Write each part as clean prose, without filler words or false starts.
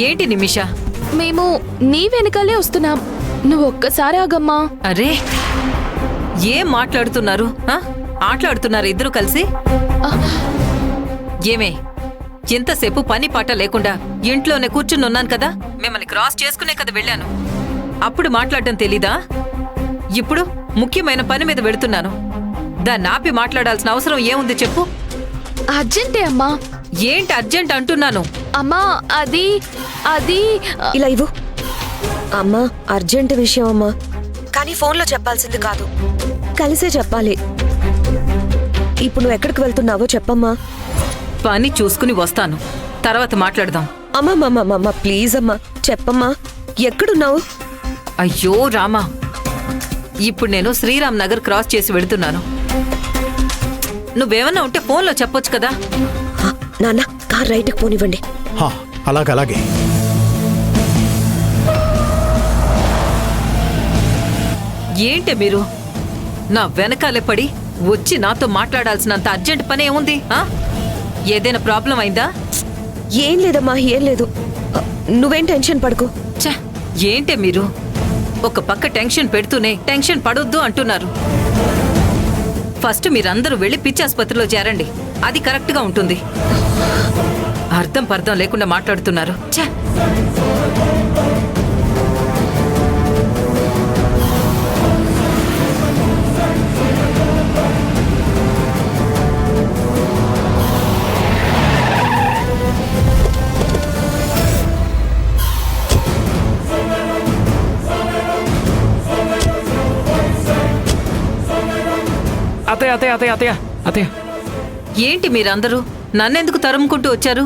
ఏంటి నిమిష? మేము నీ వెనకాలే వస్తున్నాం. నువ్వు ఒక్కసారి ఆగమ్మా. అరే ఏం మాట్లాడుతున్నారు? ఆటలాడుతున్నారు ఇద్దరు కలిసి? ఏమే ఎంతసేపు పని పాట లేకుండా ఇంట్లోనే కూర్చుని ఉన్నాను కదా, మిమ్మల్ని క్రాస్ చేసుకునే కదా వెళ్ళాను. అప్పుడు మాట్లాడటం తెలీదా? ఇప్పుడు ముఖ్యమైన పని మీద వెళుతున్నాను. దాన్ని ఆపి మాట్లాడాల్సిన అవసరం ఏముంది చెప్పు? అర్జెంటే అమ్మా. ఏంటి అర్జెంట్ అంటున్నాను? అమ్మా అది అది ఇలా ఇవ్వు. అమ్మా అర్జెంట్ విషయం అమ్మా, కానీ ఫోన్లో చెప్పాల్సింది కాదు, కలిసే చెప్పాలి. ఇప్పుడు నువ్వు ఎక్కడికి వెళ్తున్నావో చెప్పమ్మా. పని చూసుకుని వస్తాను, తర్వాత మాట్లాడదాం. అమ్మా ప్లీజ్ అమ్మా చెప్పమ్మా, ఎక్కడున్నావు? అయ్యో రామా, ఇప్పుడు నేను శ్రీరామ్ నగర్ క్రాస్ చేసి వెళుతున్నాను. నువ్వేమన్నా ఉంటే ఫోన్లో చెప్పొచ్చు కదా. నాన్న కార్ రైట్కి పోనివ్వండి. అలాగే. ఏంటి మీరు నా వెనకాలే పడి వచ్చి నాతో మాట్లాడాల్సినంత అర్జెంట్ పని ఏముంది? ఏదైనా ప్రాబ్లం అయిందా? ఏం లేదమ్మా, ఏం లేదు. నువ్వేం టెన్షన్ పడకు. ఏంటే మీరు ఒక పక్క టెన్షన్ పెడుతూనే టెన్షన్ పడొద్దు అంటున్నారు. ఫస్ట్ మీరందరూ వెళ్ళి పిచ్చాసుపత్రిలో చేరండి, అది కరెక్ట్గా ఉంటుంది. అర్థం పర్థం లేకుండా మాట్లాడుతున్నారు. అత్తయ్య ఏంటి మీరందరూ నన్నెందుకు తరుముకుంటూ వచ్చారు?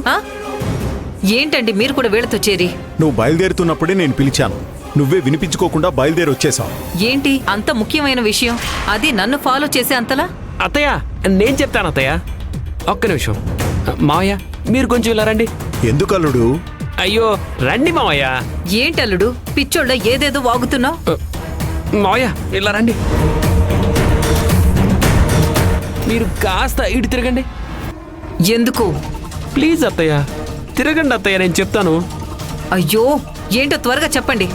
ఏంటండి మీరు కూడా వీళ్ళతో చేరి? నువ్వు బయలుదేరుతున్నప్పుడే నేను పిలిచాను, నువ్వే వినిపించుకోకుండా బయలుదేరి వచ్చేసావు. ఏంటి అంత ముఖ్యమైన విషయం, అది నన్ను ఫాలో చేసే అంతలా? అత్తయ్య నేను చెప్తాను అత్తయ్య, ఒక్క నిమిషం. మావయ్య మీరు కొంచెం ఇలా రండి. ఎందుకు అల్లుడు? అయ్యో రండి మావయ్య. ఏంటల్లుడు పిచ్చోళ్ళ ఏదేదో వాగుతున్నావు? మావయ్య ఇలా రండి, మీరు కాస్త ఇటు తిరగండి. ఎందుకు? ప్లీజ్ అత్తయ్య తిరగండి అత్తయ్య, నేను చెప్తాను. అయ్యో ఏంటో త్వరగా చెప్పండి.